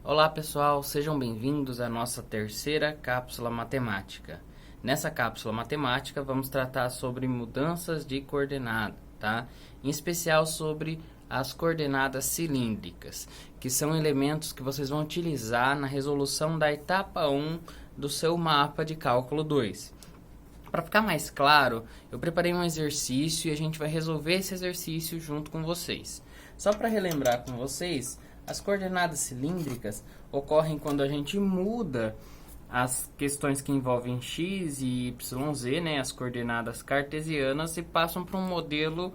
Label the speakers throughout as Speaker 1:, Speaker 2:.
Speaker 1: Olá pessoal, sejam bem-vindos à nossa terceira cápsula matemática. Nessa cápsula matemática vamos tratar sobre mudanças de coordenada, tá? Em especial sobre as coordenadas cilíndricas, que são elementos que vocês vão utilizar na resolução da etapa 1 do seu mapa de cálculo 2. Para ficar mais claro, eu preparei um exercício e a gente vai resolver esse exercício junto com vocês. Só para relembrar com vocês, as coordenadas cilíndricas ocorrem quando a gente muda as questões que envolvem x e yz, né, as coordenadas cartesianas, e passam para um modelo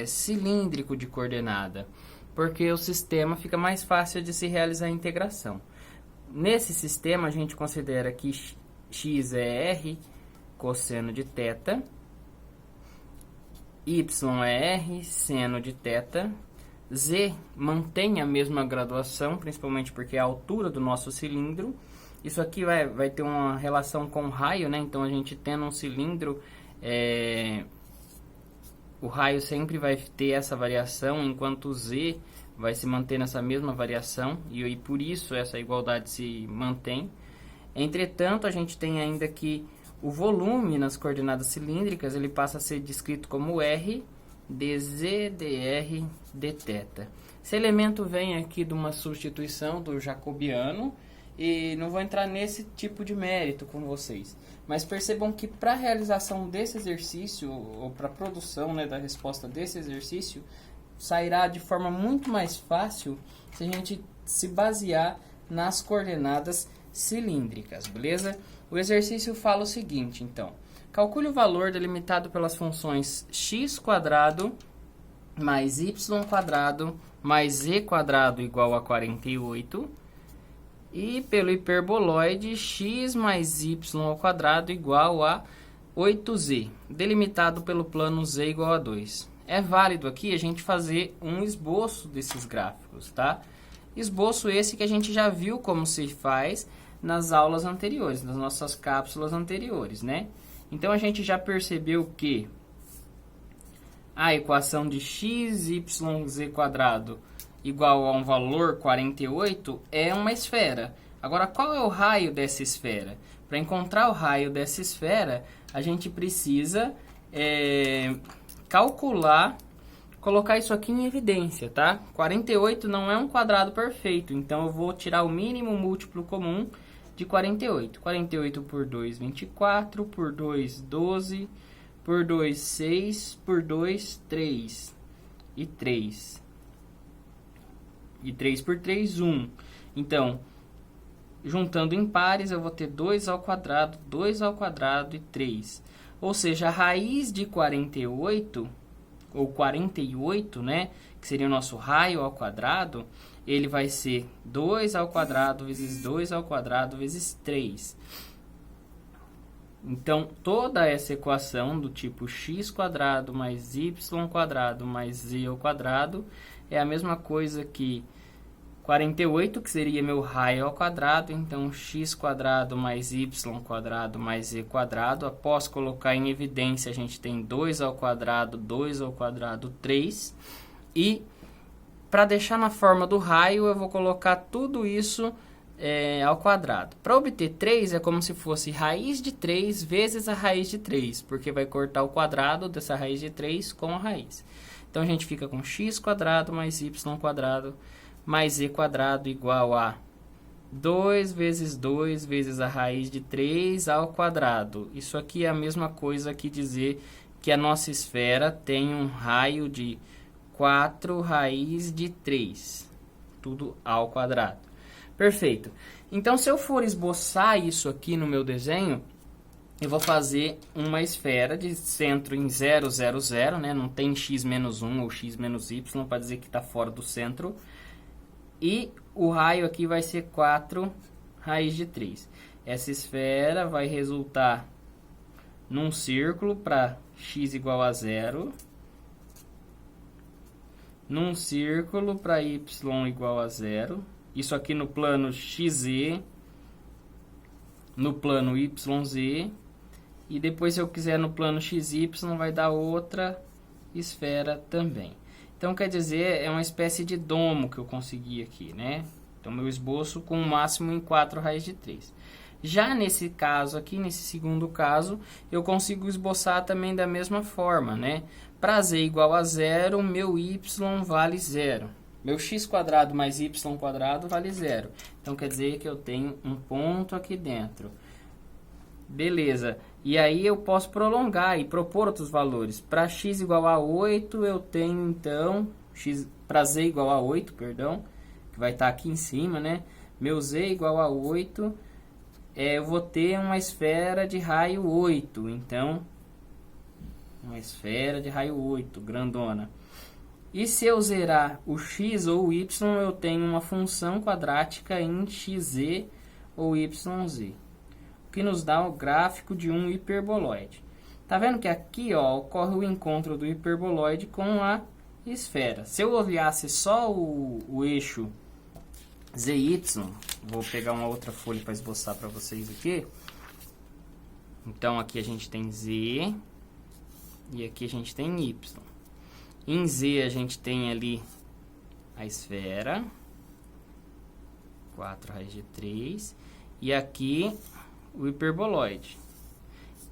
Speaker 1: cilíndrico de coordenada, porque o sistema fica mais fácil de se realizar a integração. Nesse sistema, a gente considera que x é r cosseno de θ, y é r seno de θ, z mantém a mesma graduação, principalmente porque é a altura do nosso cilindro. Isso aqui vai ter uma relação com o raio, né? Então, a gente tendo um cilindro, o raio sempre vai ter essa variação, enquanto o z vai se manter nessa mesma variação, e por isso essa igualdade se mantém. Entretanto, a gente tem ainda que o volume nas coordenadas cilíndricas ele passa a ser descrito como r dz dr dθ. Esse elemento vem aqui de uma substituição do jacobiano e não vou entrar nesse tipo de mérito com vocês. Mas percebam que para a realização desse exercício, ou para a produção, né, da resposta desse exercício, sairá de forma muito mais fácil se a gente se basear nas coordenadas cilíndricas, beleza? O exercício fala o seguinte, então. Calcule o valor delimitado pelas funções x² mais y² mais z² igual a 48 e pelo hiperboloide x mais y² igual a 8z, delimitado pelo plano z igual a 2. É válido aqui a gente fazer um esboço desses gráficos, tá? Esboço esse que a gente já viu como se faz nas aulas anteriores, nas nossas cápsulas anteriores, né? Então, a gente já percebeu que a equação de x, y, z² igual a um valor 48 é uma esfera. Agora, qual é o raio dessa esfera? Para encontrar o raio dessa esfera, a gente precisa calcular, colocar isso aqui em evidência, tá? 48 não é um quadrado perfeito, então eu vou tirar o mínimo múltiplo comum de 48. 48 por 2, 24, por 2, 12, por 2, 6, por 2, 3, e 3. E 3 por 3, 1. Então, juntando em pares, eu vou ter 2 ao quadrado, 2 ao quadrado e 3. Ou seja, a raiz de 48, ou 48, né, que seria o nosso raio ao quadrado, ele vai ser 2 ao quadrado vezes 2 ao quadrado vezes 3. Então, toda essa equação do tipo x² mais y² mais z ao quadrado é a mesma coisa que 48, que seria meu raio ao quadrado. Então, x² mais y² mais z². Após colocar em evidência, a gente tem 2 ao quadrado, 2 ao quadrado, 3. E para deixar na forma do raio, eu vou colocar tudo isso ao quadrado. Para obter 3, é como se fosse raiz de 3 vezes a raiz de 3, porque vai cortar o quadrado dessa raiz de 3 com a raiz. Então, a gente fica com x² mais y² mais z² igual a 2 vezes 2 vezes a raiz de 3 ao quadrado. Isso aqui é a mesma coisa que dizer que a nossa esfera tem um raio de 4 raiz de 3, tudo ao quadrado. Perfeito. Então, se eu for esboçar isso aqui no meu desenho, eu vou fazer uma esfera de centro em 0, 0, 0, né? Não tem x menos 1 ou x menos y para dizer que está fora do centro. E o raio aqui vai ser 4 raiz de 3. Essa esfera vai resultar num círculo para x igual a 0. Num círculo para y igual a 0. Isso aqui no plano xz, no plano yz, e depois se eu quiser no plano xy, vai dar outra esfera também. Então, quer dizer, é uma espécie de domo que eu consegui aqui, né? Então, meu esboço com o máximo em 4 raiz de 3. Já nesse caso aqui, nesse segundo caso, eu consigo esboçar também da mesma forma, né? Para z igual a 0, meu y vale 0. Meu x² mais y² vale 0. Então, quer dizer que eu tenho um ponto aqui dentro. Beleza. E aí eu posso prolongar e propor outros valores. Para x igual a 8, eu tenho, então, para z igual a 8, perdão, que vai estar aqui em cima, né? Meu z igual a 8, eu vou ter uma esfera de raio 8. Então, uma esfera de raio 8, grandona. E se eu zerar o x ou o y, eu tenho uma função quadrática em xz ou yz, o que nos dá o gráfico de um hiperboloide. Tá vendo que aqui, ó, ocorre o encontro do hiperboloide com a esfera. Se eu olhasse só o eixo zy, vou pegar uma outra folha para esboçar para vocês aqui. Então, aqui a gente tem z e aqui a gente tem y. Em z a gente tem ali a esfera, 4 raiz de 3, e aqui o hiperboloide.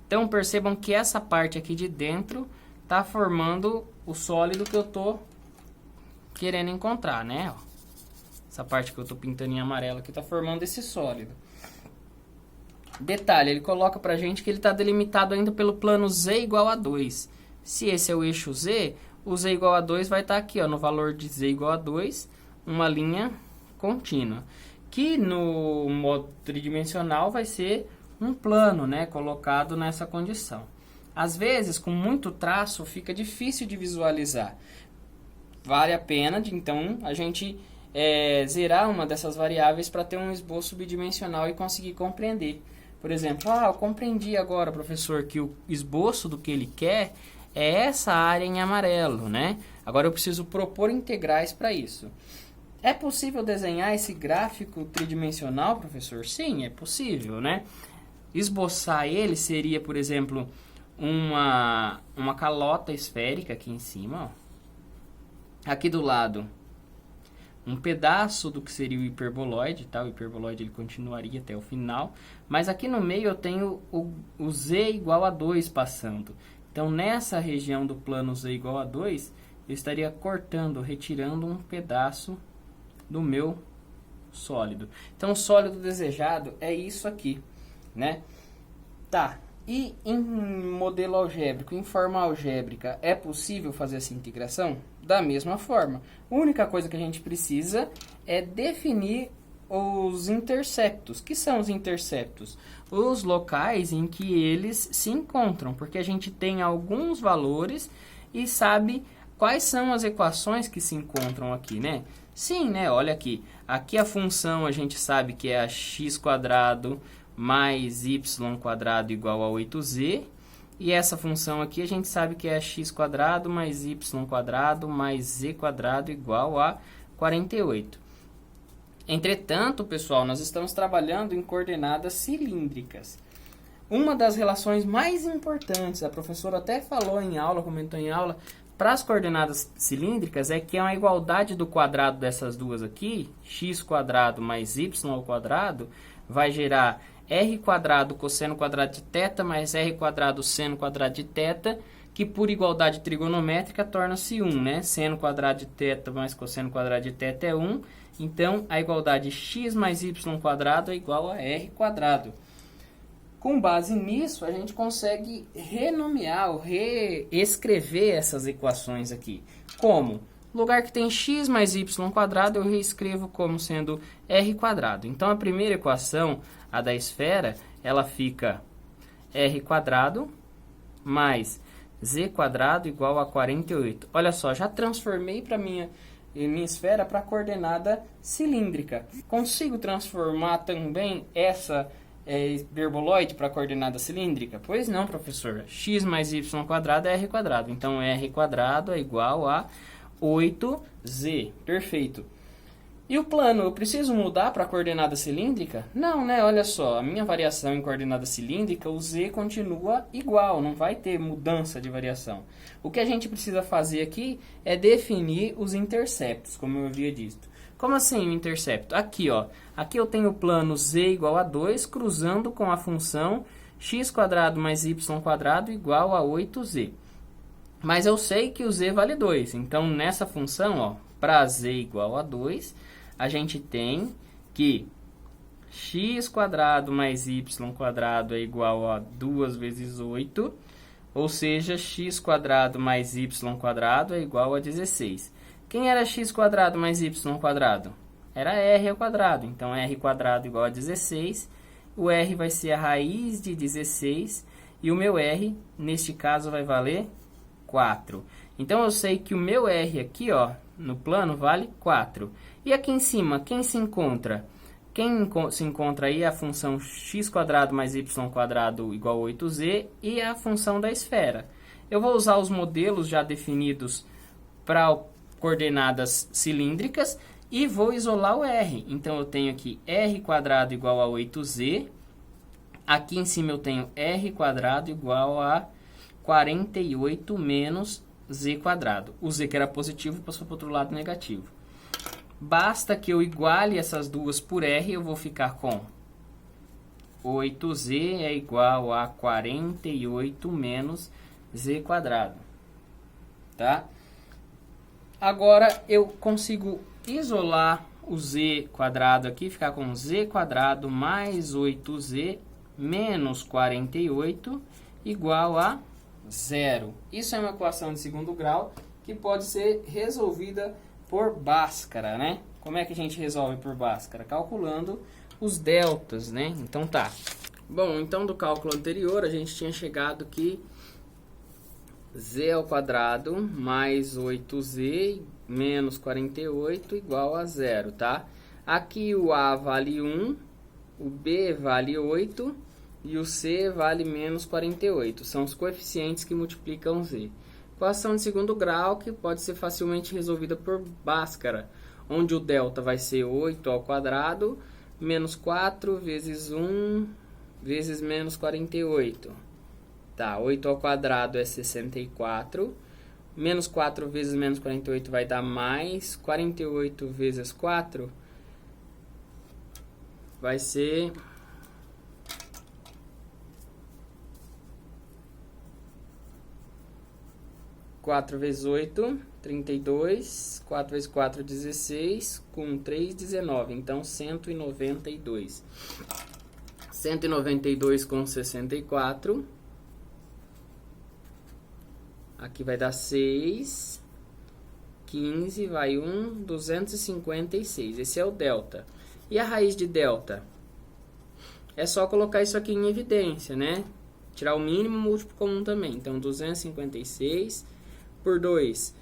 Speaker 1: Então, percebam que essa parte aqui de dentro está formando o sólido que eu estou querendo encontrar, né? Essa parte que eu estou pintando em amarelo aqui está formando esse sólido. Detalhe, ele coloca pra gente que ele está delimitado ainda pelo plano z igual a 2. Se esse é o eixo z, o z igual a 2 vai estar aqui, ó, no valor de z igual a 2, uma linha contínua. Que no modo tridimensional vai ser um plano, né, colocado nessa condição. Às vezes, com muito traço, fica difícil de visualizar. Vale a pena, então, a gente zerar uma dessas variáveis para ter um esboço bidimensional e conseguir compreender. Por exemplo, eu compreendi agora, professor, que o esboço do que ele quer é essa área em amarelo, né? Agora eu preciso propor integrais para isso. É possível desenhar esse gráfico tridimensional, professor? Sim, é possível, né? Esboçar ele seria, por exemplo, uma calota esférica aqui em cima, ó. Aqui do lado, um pedaço do que seria o hiperboloide, tá? O hiperboloide ele continuaria até o final, mas aqui no meio eu tenho o z igual a 2 passando. Então, nessa região do plano z igual a 2, eu estaria cortando, retirando um pedaço do meu sólido. Então, o sólido desejado é isso aqui, né? Tá, e em modelo algébrico, em forma algébrica, é possível fazer essa integração? Da mesma forma. A única coisa que a gente precisa é definir os interceptos. Que são os interceptos? Os locais em que eles se encontram, porque a gente tem alguns valores e sabe quais são as equações que se encontram aqui, né? Sim, né? Olha aqui. Aqui a função a gente sabe que é a x² mais y² igual a 8z. E essa função aqui a gente sabe que é a x² mais y² mais z² igual a 48. Entretanto, pessoal, nós estamos trabalhando em coordenadas cilíndricas. Uma das relações mais importantes, a professora até falou em aula, comentou em aula, para as coordenadas cilíndricas é que é uma igualdade do quadrado dessas duas aqui, x² mais y² vai gerar r² cosseno quadrado de θ mais r² seno quadrado de θ, que por igualdade trigonométrica torna-se 1, né? Seno quadrado de θ mais cosseno quadrado de θ é 1. Então, a igualdade x mais y² é igual a r². Com base nisso, a gente consegue renomear ou reescrever essas equações aqui. Como? No lugar que tem x mais y², eu reescrevo como sendo r². Então, a primeira equação, a da esfera, ela fica r² mais z² igual a 48. Olha só, já transformei para minha esfera para a coordenada cilíndrica. Consigo transformar também essa hiperboloide para a coordenada cilíndrica? Pois não, professor. X mais y² é r². Então, r² é igual a 8z. Perfeito. E o plano, eu preciso mudar para a coordenada cilíndrica? Não, né? Olha só, a minha variação em coordenada cilíndrica, o z continua igual, não vai ter mudança de variação. O que a gente precisa fazer aqui é definir os interceptos, como eu havia dito. Como assim eu intercepto? Aqui, ó. Aqui eu tenho o plano z igual a 2, cruzando com a função x² mais y² igual a 8z. Mas eu sei que o z vale 2. Então, nessa função, ó, para z igual a 2, a gente tem que x² mais y² é igual a 2 vezes 8, ou seja, x² mais y² é igual a 16. Quem era x² mais y²? Era r ao quadrado, então r² igual a 16, o r vai ser a raiz de 16, e o meu r, neste caso, vai valer 4. Então, eu sei que o meu r aqui, ó, no plano, vale 4. E aqui em cima, quem se encontra? Quem se encontra aí é a função x² mais y² igual a 8z e a função da esfera. Eu vou usar os modelos já definidos para coordenadas cilíndricas e vou isolar o r. Então, eu tenho aqui r² igual a 8z. Aqui em cima eu tenho r² igual a 48 menos z². O z que era positivo passou para o outro lado negativo. Basta que eu iguale essas duas por r, eu vou ficar com 8z é igual a 48 menos z². Tá? Agora eu consigo isolar o z² aqui, ficar com z² mais 8z menos 48 igual a 0. Isso é uma equação de segundo grau que pode ser resolvida por Bhaskara, né? Como é que a gente resolve por Bhaskara? Calculando os deltas, né? Então tá. Bom, então do cálculo anterior a gente tinha chegado que z² mais 8z menos 48 igual a 0, tá? Aqui o a vale 1, o b vale 8 e o c vale menos 48. São os coeficientes que multiplicam z. Equação de segundo grau que pode ser facilmente resolvida por Bhaskara, onde o delta vai ser 8 ao quadrado menos 4 vezes 1 vezes menos 48. Tá, 8 ao quadrado é 64. Menos 4 vezes menos 48 vai dar mais. 48 vezes 4 vai ser 4 vezes 8, 32. 4 vezes 4, 16. Com 3, 19. Então, 192. 192 com 64. Aqui vai dar 6. 15, vai 1, 256. Esse é o delta. E a raiz de delta? É só colocar isso aqui em evidência, né? Tirar o mínimo múltiplo comum também. Então, 256 por 2.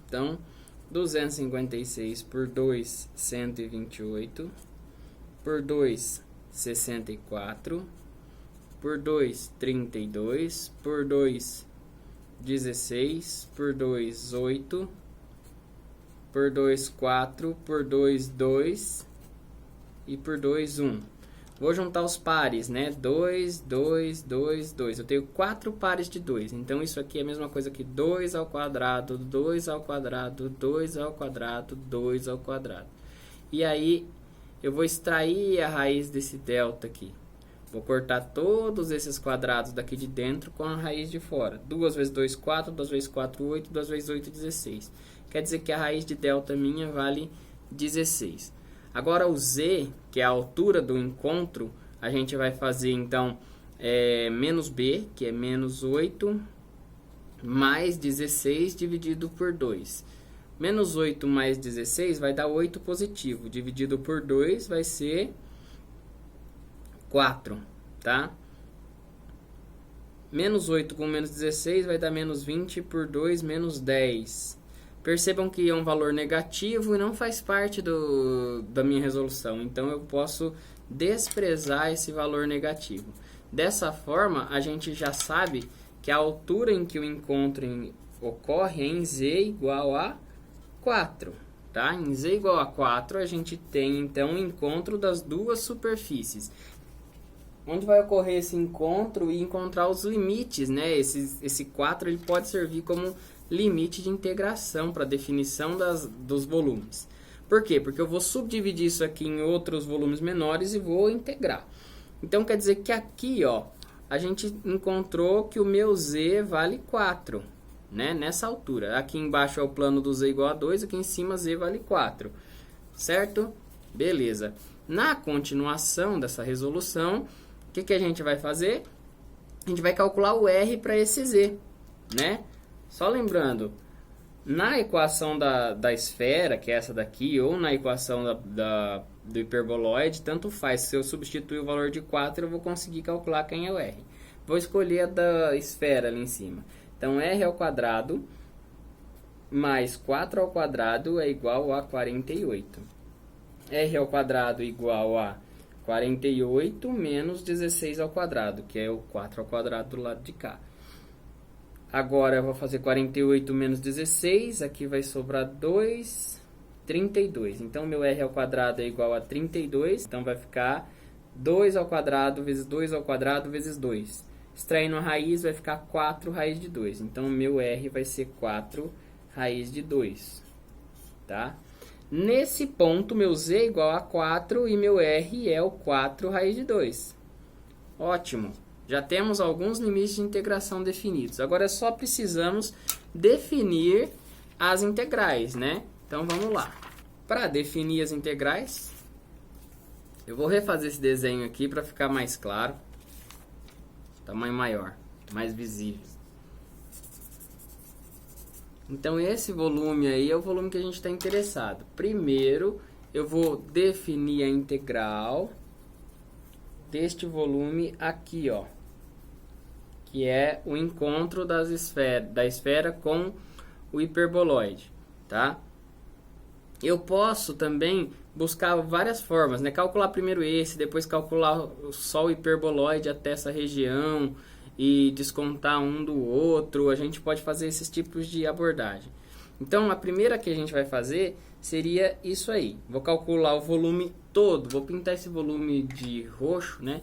Speaker 1: Então, 256 por 2, 128. Por 2, 64. Por 2, 32. Por 2, 16. Por 2, 8. Por 2, 4. Por 2, 2. E por 2, 1. Vou juntar os pares, né? 2, 2, 2, 2. Eu tenho 4 pares de 2. Então, isso aqui é a mesma coisa que 2 ao quadrado, 2 ao quadrado, 2 ao quadrado, 2 ao quadrado. E aí, eu vou extrair a raiz desse delta aqui. Vou cortar todos esses quadrados daqui de dentro com a raiz de fora. 2 vezes 2, 4. 2 vezes 4, 8. 2 vezes 8, 16. Quer dizer que a raiz de delta minha vale 16. Agora o z, que é a altura do encontro, a gente vai fazer então menos b, que é menos 8, mais 16 dividido por 2. Menos 8 mais 16 vai dar 8 positivo, dividido por 2 vai ser 4, tá? Menos 8 com menos 16 vai dar menos 20 por 2, menos 10. Percebam que é um valor negativo e não faz parte da minha resolução. Então, eu posso desprezar esse valor negativo. Dessa forma, a gente já sabe que a altura em que o encontro ocorre é em z igual a 4. Tá? Em z igual a 4, a gente tem, então, o encontro das duas superfícies. Onde vai ocorrer esse encontro e encontrar os limites, né? Esse 4 ele pode servir como limite de integração para definição dos volumes. Por quê? Porque eu vou subdividir isso aqui em outros volumes menores e vou integrar. Então, quer dizer que aqui, ó, a gente encontrou que o meu z vale 4, né? Nessa altura. Aqui embaixo é o plano do z igual a 2, aqui em cima z vale 4, certo? Beleza. Na continuação dessa resolução, o que a gente vai fazer? A gente vai calcular o R para esse z, né? Só lembrando, na equação da esfera, que é essa daqui, ou na equação do hiperboloide, tanto faz. Se eu substituir o valor de 4, eu vou conseguir calcular quem é o R. Vou escolher a da esfera ali em cima. Então, R ao quadrado mais 4 ao quadrado é igual a 48. R ao quadrado igual a 48 menos 16 ao quadrado, que é o 4 ao quadrado do lado de cá. Agora eu vou fazer 48 menos 16, aqui vai sobrar 2, 32. Então, meu R ao quadrado é igual a 32, então vai ficar 2 ao quadrado vezes 2 ao quadrado vezes 2. Extraindo a raiz, vai ficar 4 raiz de 2. Então, o meu R vai ser 4 raiz de 2, tá? Nesse ponto, meu Z é igual a 4 e meu R é o 4 raiz de 2. Ótimo! Já temos alguns limites de integração definidos. Agora, só precisamos definir as integrais, né? Então, vamos lá. Para definir as integrais, eu vou refazer esse desenho aqui para ficar mais claro. Tamanho maior, mais visível. Então, esse volume aí é o volume que a gente está interessado. Primeiro, eu vou definir a integral deste volume aqui, ó, que é o encontro da esfera com o hiperboloide, tá? Eu posso também buscar várias formas, né? Calcular primeiro esse, depois calcular só o hiperboloide até essa região e descontar um do outro. A gente pode fazer esses tipos de abordagem. Então, a primeira que a gente vai fazer seria isso aí. Vou calcular o volume todo, vou pintar esse volume de roxo, né?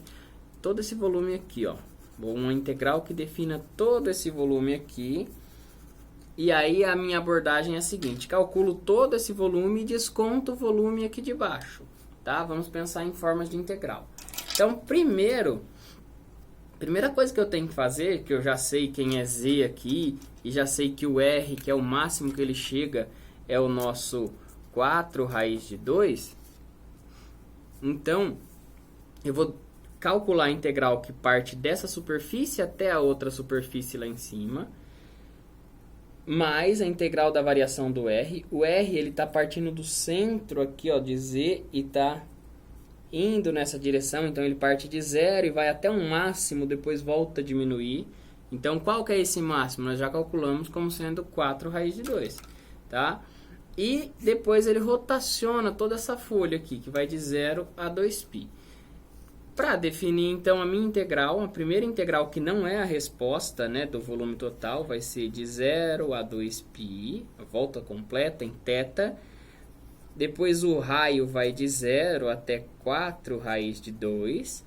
Speaker 1: Todo esse volume aqui, ó. Uma integral que defina todo esse volume aqui. E aí a minha abordagem é a seguinte: calculo todo esse volume e desconto o volume aqui de baixo, tá? Vamos pensar em formas de integral. Então, primeira coisa que eu tenho que fazer, que eu já sei quem é Z aqui, e já sei que o R, que é o máximo que ele chega, é o nosso 4 raiz de 2. Então, eu vou calcular a integral que parte dessa superfície até a outra superfície lá em cima, mais a integral da variação do R. O R, ele está partindo do centro aqui, ó, de Z, e está indo nessa direção. Então, ele parte de 0 e vai até um máximo, depois volta a diminuir. Então, qual que é esse máximo? Nós já calculamos como sendo 4 raiz de 2, tá? E depois ele rotaciona toda essa folha aqui, que vai de 0 a 2π. Para definir, então, a minha integral, a primeira integral que não é a resposta, né, do volume total, vai ser de 0 a 2π, a volta completa em θ. Depois o raio vai de 0 até 4 raiz de 2.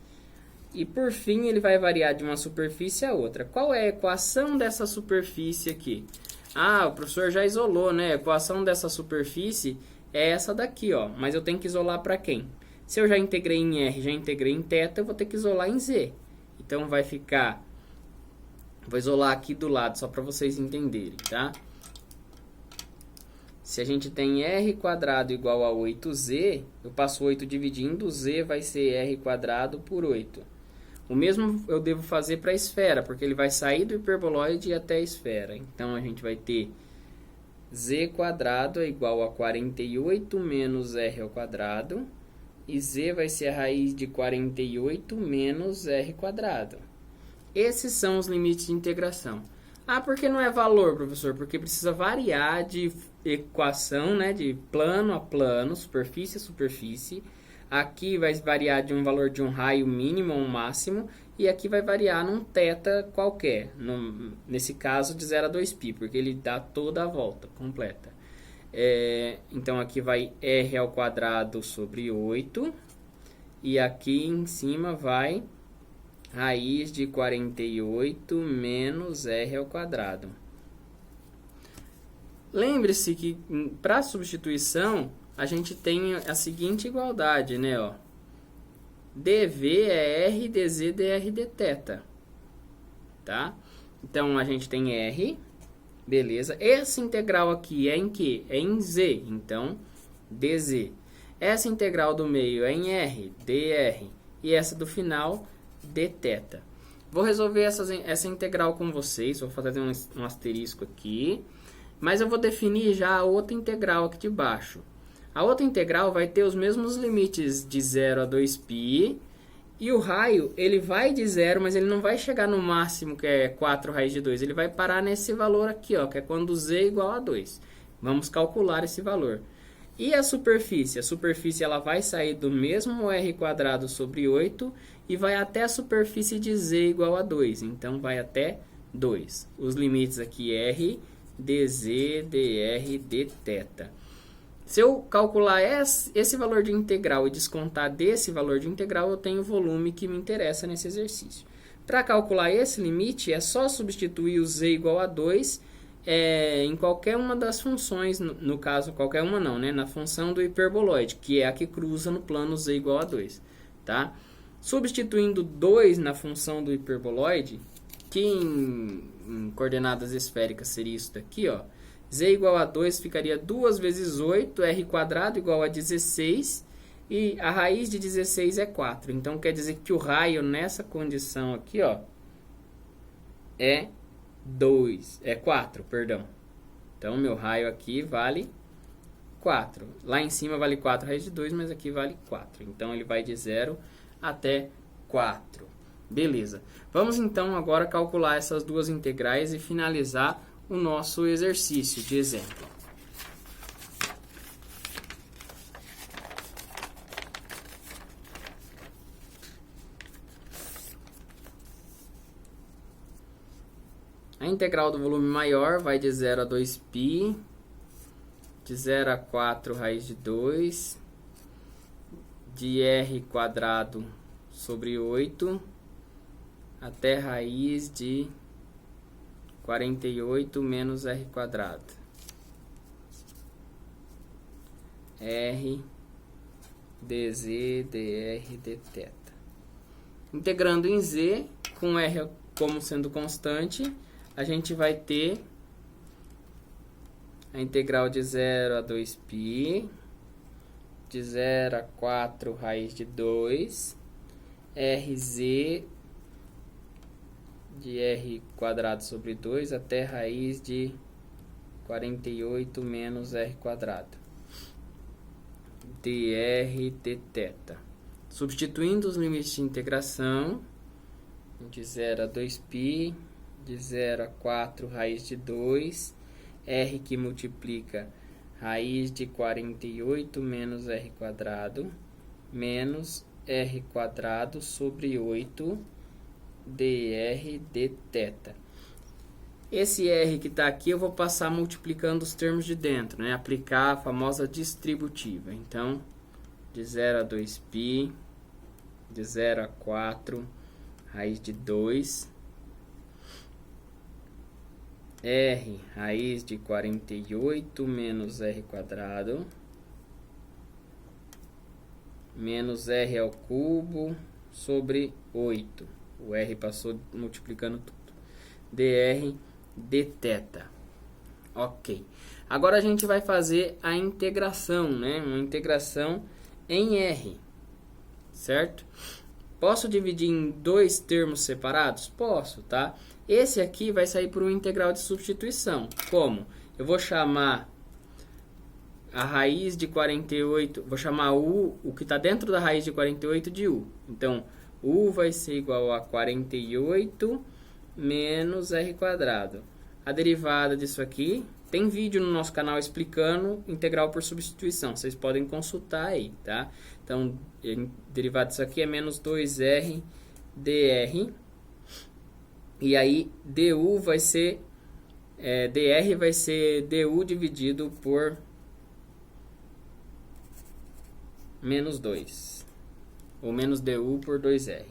Speaker 1: E por fim ele vai variar de uma superfície a outra. Qual é a equação dessa superfície aqui? Ah, o professor já isolou, né? A equação dessa superfície é essa daqui, ó. Mas eu tenho que isolar para quem? Se eu já integrei em R, já integrei em θ, eu vou ter que isolar em Z. Então vai ficar... Vou isolar aqui do lado, só para vocês entenderem, tá? Se a gente tem R quadrado igual a 8Z, eu passo 8 dividindo, Z vai ser R quadrado por 8. O mesmo eu devo fazer para a esfera, porque ele vai sair do hiperboloide até a esfera. Então, a gente vai ter Z quadrado é igual a 48 menos R ao quadrado. E Z vai ser a raiz de 48 menos R quadrado. Esses são os limites de integração. Ah, por que não é valor, professor? Porque precisa variar de equação, né, de plano a plano, superfície a superfície. Aqui vai variar de um valor de um raio mínimo a um máximo. E aqui vai variar num θ qualquer. Nesse caso, de 0 a 2π, porque ele dá toda a volta completa. Então, aqui vai R ao quadrado sobre 8. E aqui em cima vai raiz de 48 menos R ao quadrado. Lembre-se que para substituição a gente tem a seguinte igualdade, né? Ó. dV é R, dz, dr, dθ. Tá? Então, a gente tem R, beleza. Essa integral aqui é em que? É em Z, então, dz. Essa integral do meio é em R, dr. E essa do final, dθ. Vou resolver essa integral com vocês, vou fazer um asterisco aqui. Mas eu vou definir já a outra integral aqui de baixo. A outra integral vai ter os mesmos limites de 0 a 2π. E o raio, ele vai de 0, mas ele não vai chegar no máximo, que é 4 raiz de 2. Ele vai parar nesse valor aqui, ó, que é quando z é igual a 2. Vamos calcular esse valor. E a superfície? A superfície ela vai sair do mesmo r² sobre 8 e vai até a superfície de z igual a 2. Então, vai até 2. Os limites aqui r, dz, dr, dθ. Se eu calcular esse valor de integral e descontar desse valor de integral, eu tenho o volume que me interessa nesse exercício. Para calcular esse limite, é só substituir o z igual a 2 em qualquer uma das funções, no caso, qualquer uma não, né? Na função do hiperboloide, que é a que cruza no plano z igual a 2. Tá? Substituindo 2 na função do hiperboloide, que em coordenadas esféricas seria isso daqui, ó. Z igual a 2 ficaria 2 vezes 8, r² igual a 16, e a raiz de 16 é 4. Então, quer dizer que o raio nessa condição aqui, ó, é 4, perdão. Então, meu raio aqui vale 4. Lá em cima vale 4 raiz de 2, mas aqui vale 4. Então, ele vai de 0 até 4. Beleza. Vamos, então, agora calcular essas duas integrais e finalizar o nosso exercício de exemplo. A integral do volume maior vai de 0 a 2π, de 0 a 4 raiz de 2, de r² sobre 8, até raiz de 48 menos r². R, dz, dr, dθ. Integrando em z, com r como sendo constante, a gente vai ter a integral de 0 a 2π, de 0 a 4 raiz de 2, rz de r² sobre 2 até raiz de 48 menos r². dr, dθ. Substituindo os limites de integração, de 0 a 2π, de 0 a 4 raiz de 2, r que multiplica raiz de 48 menos r², menos r² sobre 8, dr, dθ. Esse r que está aqui eu vou passar multiplicando os termos de dentro, né? Aplicar a famosa distributiva. Então, de 0 a 2π, de 0 a 4, raiz de 2, r raiz de 48 menos r², menos r ao cubo sobre 8. O r passou multiplicando tudo. dr, dθ. Ok. Agora a gente vai fazer a integração, né? Uma integração em r. Certo? Posso dividir em dois termos separados? Posso, tá? Esse aqui vai sair por uma integral de substituição. Como? Eu vou chamar a raiz de 48, vou chamar o que está dentro da raiz de 48 de u. Então, u vai ser igual a 48 menos r². A derivada disso aqui, tem vídeo no nosso canal explicando integral por substituição. Vocês podem consultar aí, tá? Então, a derivada disso aqui é menos 2r dr. E aí, du vai ser, dr vai ser du dividido por menos 2. Ou menos du por 2r.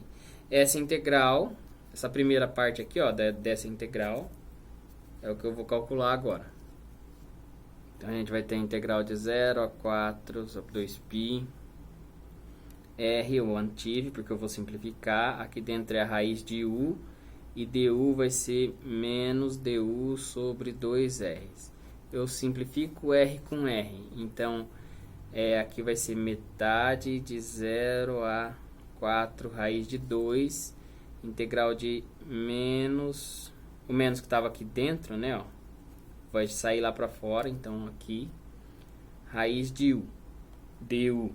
Speaker 1: Essa integral, essa primeira parte aqui, ó, dessa integral, é o que eu vou calcular agora. Então a gente vai ter a integral de 0 a 4 sobre 2π. R eu mantive, porque eu vou simplificar. Aqui dentro é a raiz de u. E du vai ser menos du sobre 2r. Eu simplifico r com r. Então, aqui vai ser metade de 0 a 4 raiz de 2. Integral de menos... O menos que estava aqui dentro, né? Ó, vai sair lá para fora. Então, aqui, raiz de u. du.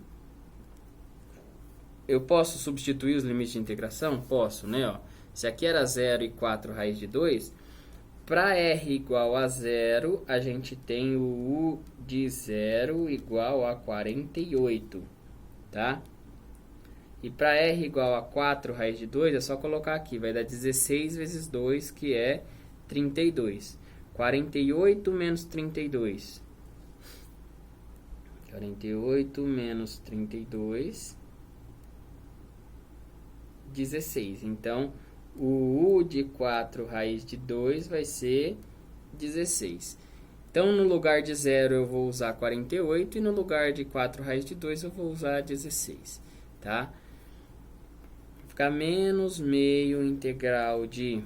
Speaker 1: Eu posso substituir os limites de integração? Posso, né? Ó, se aqui era 0 e 4 raiz de 2, para r igual a 0, a gente tem o u de 0 igual a 48, tá? E para r igual a 4 raiz de 2, é só colocar aqui, vai dar 16 vezes 2, que é 32. 48 menos 32. 48 menos 32... 16. Então, o u de 4 raiz de 2 vai ser 16. Então, no lugar de 0 eu vou usar 48 e no lugar de 4 raiz de 2 eu vou usar 16, tá? Vai ficar menos meio integral de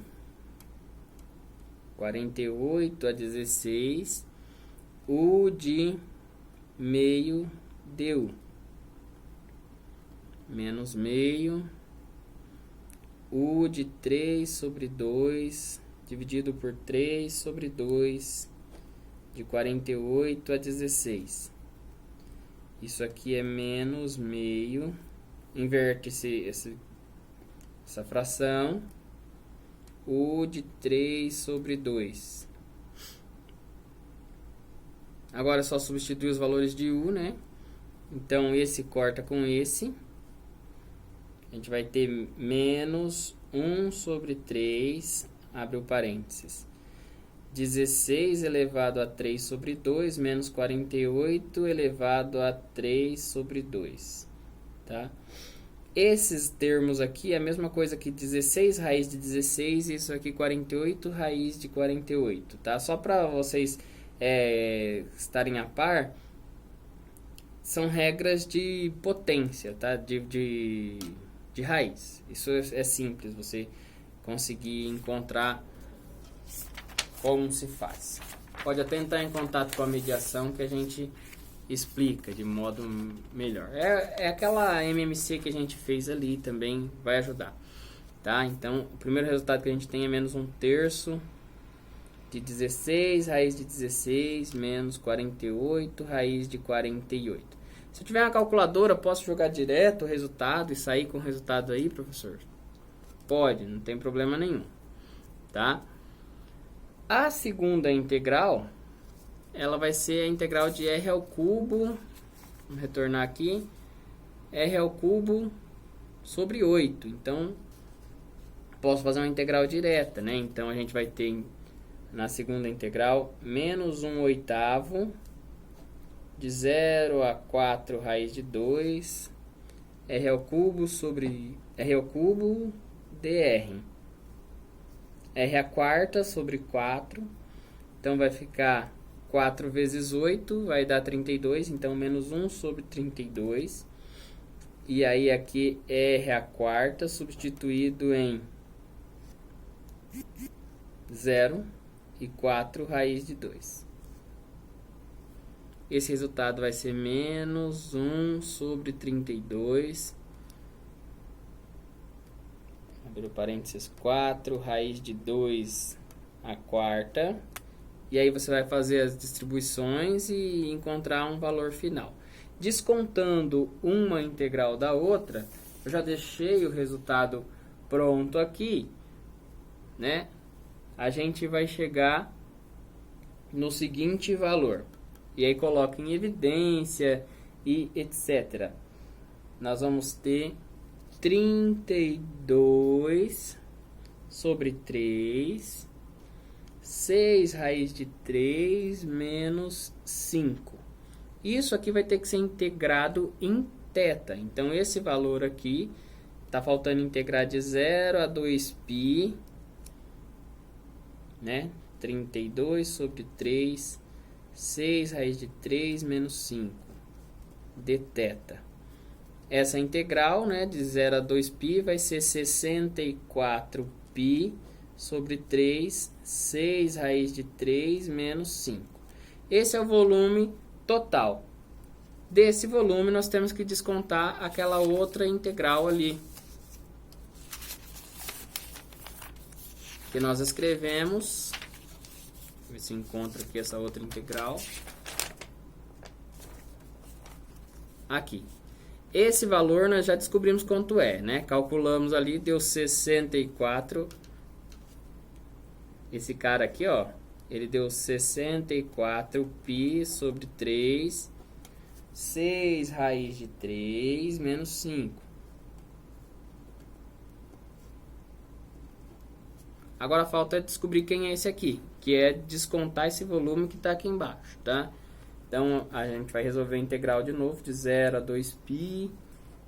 Speaker 1: 48 a 16, u de meio du. Menos meio... u de 3 sobre 2, dividido por 3 sobre 2, de 48 a 16. Isso aqui é menos meio. Inverte essa fração. U de 3 sobre 2. Agora é só substituir os valores de u, né? Então, esse corta com esse. A gente vai ter menos 1 sobre 3, abre o parênteses, 16 elevado a 3 sobre 2, menos 48 elevado a 3 sobre 2, tá? Esses termos aqui é a mesma coisa que 16 raiz de 16, e isso aqui 48 raiz de 48, tá? Só para vocês estarem a par, são regras de potência, tá? De raiz. Isso é simples, você conseguir encontrar como se faz. Pode até entrar em contato com a mediação que a gente explica de modo melhor. É aquela MMC que a gente fez ali, também vai ajudar, tá? Então, o primeiro resultado que a gente tem é menos 1/3 de 16, raiz de 16, menos 48, raiz de 48. Se eu tiver uma calculadora, posso jogar direto o resultado e sair com o resultado aí, professor? Pode, não tem problema nenhum, tá? A segunda integral, ela vai ser a integral de r ao cubo, vamos retornar aqui, r ao cubo sobre 8. Então, posso fazer uma integral direta, né? Então, a gente vai ter na segunda integral menos 1/8 de 0 a 4 raiz de 2, r ao cubo sobre r ao cubo dr. R a quarta sobre 4, então vai ficar 4 vezes 8, vai dar 32, então menos 1 sobre 32. E aí aqui r a quarta substituído em 0 e 4 raiz de 2. Esse resultado vai ser menos 1 sobre 32. Abrir o parênteses 4, raiz de 2 a quarta. E aí você vai fazer as distribuições e encontrar um valor final. Descontando uma integral da outra, eu já deixei o resultado pronto aqui, né? A gente vai chegar no seguinte valor. E aí coloca em evidência e etc. Nós vamos ter 32 sobre 3, 6 raiz de 3 menos 5. Isso aqui vai ter que ser integrado em θ. Então, esse valor aqui, está faltando integrar de 0 a 2π, né? 32 sobre 3, 6 raiz de 3 menos 5 dθ. Essa integral, né, de 0 a 2π vai ser 64π sobre 3, 6 raiz de 3 menos 5. Esse é o volume total. Desse volume nós temos que descontar aquela outra integral ali, que nós escrevemos. Deixa eu ver se encontra aqui essa outra integral. Aqui. Esse valor nós já descobrimos quanto é, né? Calculamos ali, deu 64. Esse cara aqui, ó, ele deu 64π sobre 3, 6 raiz de 3 menos 5. Agora falta descobrir quem é esse aqui, que é descontar esse volume que está aqui embaixo, tá? Então, a gente vai resolver a integral de novo, de 0 a 2π,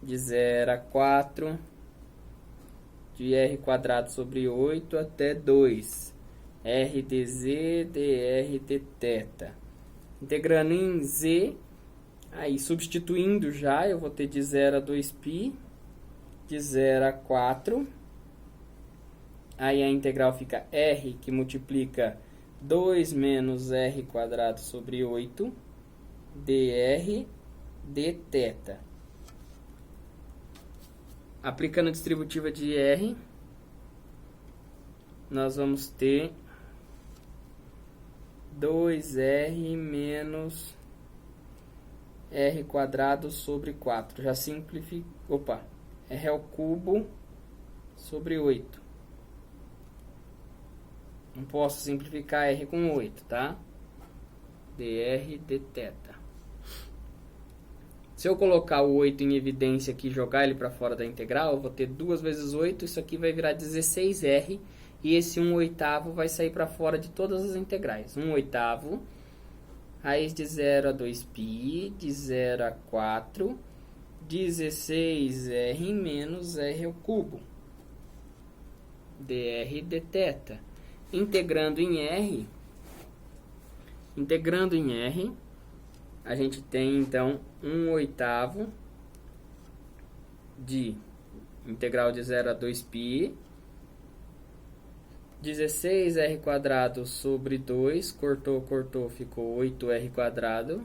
Speaker 1: de 0 a 4, de r quadrado sobre 8 até 2, r dz dr dθ. Integrando em z, aí substituindo já, eu vou ter de 0 a 2π, de 0 a 4, aí a integral fica r, que multiplica 2 menos r quadrado sobre 8, dr dθ. Aplicando a distributiva de r, nós vamos ter 2r menos r quadrado sobre 4. Já simplifica. Opa! R ao cubo sobre 8. Não posso simplificar r com 8, tá? Dr dθ. Se eu colocar o 8 em evidência aqui e jogar ele para fora da integral, eu vou ter 2 vezes 8, isso aqui vai virar 16r, e esse 1/8 vai sair para fora de todas as integrais. 1/8, raiz de 0 a 2π, de 0 a 4, 16r menos r ao cubo, dr dθ. Integrando em R, a gente tem então 1/8 de integral de 0 a 2π, 16r quadrado sobre 2, cortou, ficou 8r quadrado,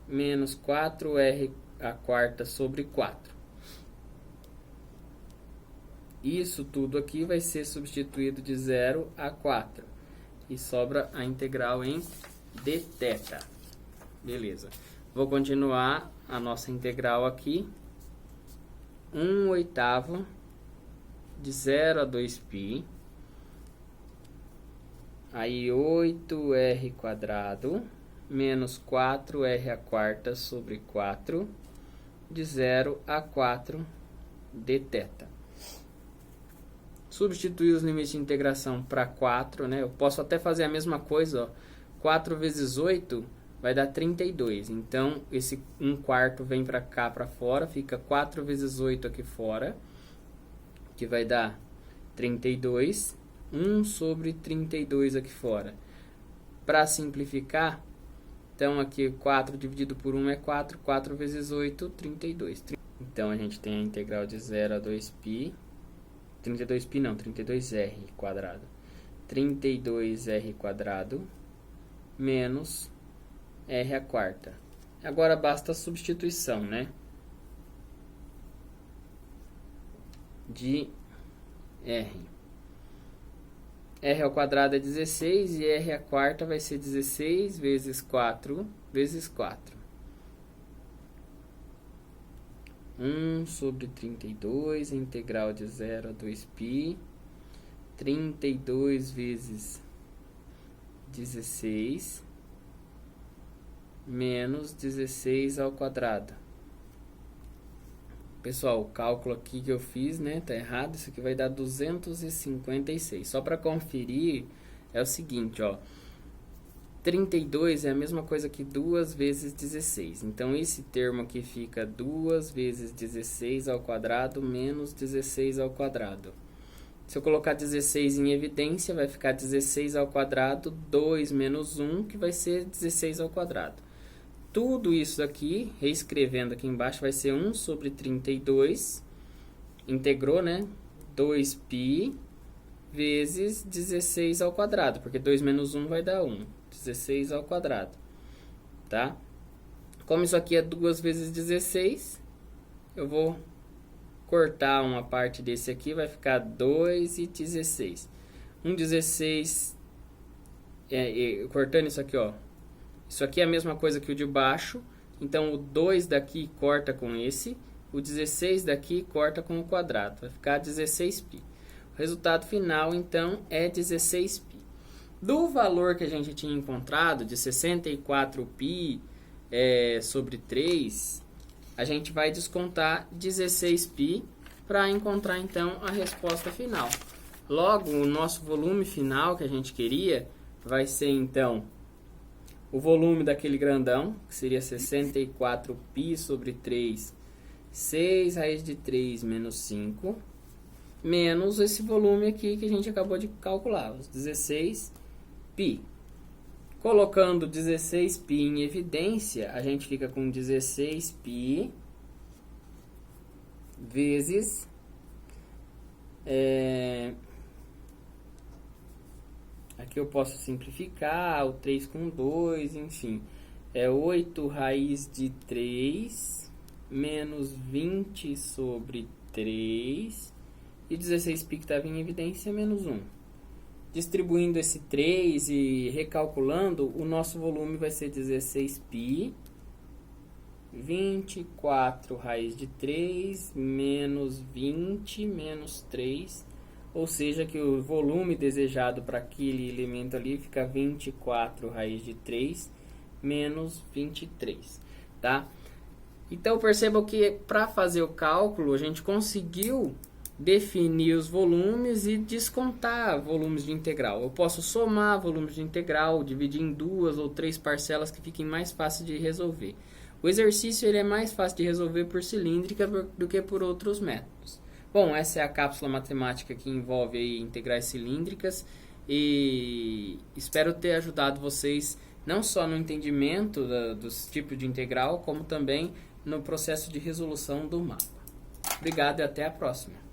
Speaker 1: menos 4r a quarta sobre 4. Isso tudo aqui vai ser substituído de 0 a 4. E sobra a integral em dθ. Beleza. Vou continuar a nossa integral aqui. 1/8 de 0 a 2π. Aí 8r quadrado menos 4r a quarta sobre 4 de 0 a 4 dθ. Substituir os limites de integração para 4, né? Eu posso até fazer a mesma coisa, ó. 4 vezes 8 vai dar 32. Então, esse 1/4 vem para cá, para fora. Fica 4 vezes 8 aqui fora, que vai dar 32. 1 sobre 32 aqui fora. Para simplificar, então aqui 4 dividido por 1 é 4. 4 vezes 8, 32. Então, a gente tem a integral de 0 a 2π. 32π não, 32r quadrado. 32r quadrado menos r a quarta. Agora basta a substituição, né? De r. R ao quadrado é 16 e r a quarta vai ser 16 vezes 4 vezes 4. 1 sobre 32, integral de 0 a 2π, 32 vezes 16, menos 16 ao quadrado. Pessoal, o cálculo aqui que eu fiz, né, tá errado, isso aqui vai dar 256. Só para conferir, é o seguinte, ó. 32 é a mesma coisa que 2 vezes 16. Então, esse termo aqui fica 2 vezes 16 ao quadrado menos 16 ao quadrado. Se eu colocar 16 em evidência, vai ficar 16 ao quadrado, 2 menos 1, que vai ser 16 ao quadrado. Tudo isso aqui, reescrevendo aqui embaixo, vai ser 1 sobre 32, integrou, né? 2π vezes 16 ao quadrado, porque 2 menos 1 vai dar 1, 16 ao quadrado, tá? Como isso aqui é 2 vezes 16, eu vou cortar uma parte desse aqui, vai ficar 2 e 16. 16, cortando isso aqui, ó. Isso aqui é a mesma coisa que o de baixo, então o 2 daqui corta com esse, o 16 daqui corta com o quadrado, vai ficar 16π. O resultado final, então, é 16π. Do valor que a gente tinha encontrado, de 64π sobre 3, a gente vai descontar 16π para encontrar, então, a resposta final. Logo, o nosso volume final que a gente queria vai ser, então, o volume daquele grandão, que seria 64π sobre 3, 6 raiz de 3 menos 5, menos esse volume aqui que a gente acabou de calcular, os 16π. Colocando 16π em evidência, a gente fica com 16π vezes aqui eu posso simplificar o 3 com 2, enfim, é 8 raiz de 3 menos 20 sobre 3 e 16π que estava em evidência menos 1. Distribuindo esse 3 e recalculando, o nosso volume vai ser 16π, 24 raiz de 3, menos 20, menos 3, ou seja, que o volume desejado para aquele elemento ali fica 24 raiz de 3, menos 23, tá? Então, percebam que para fazer o cálculo, a gente conseguiu definir os volumes e descontar volumes de integral. Eu posso somar volumes de integral, dividir em 2 ou 3 parcelas que fiquem mais fáceis de resolver. O exercício ele é mais fácil de resolver por cilíndrica do que por outros métodos. Bom, essa é a cápsula matemática que envolve aí integrais cilíndricas e espero ter ajudado vocês não só no entendimento dos tipos de integral, como também no processo de resolução do mapa. Obrigado e até a próxima.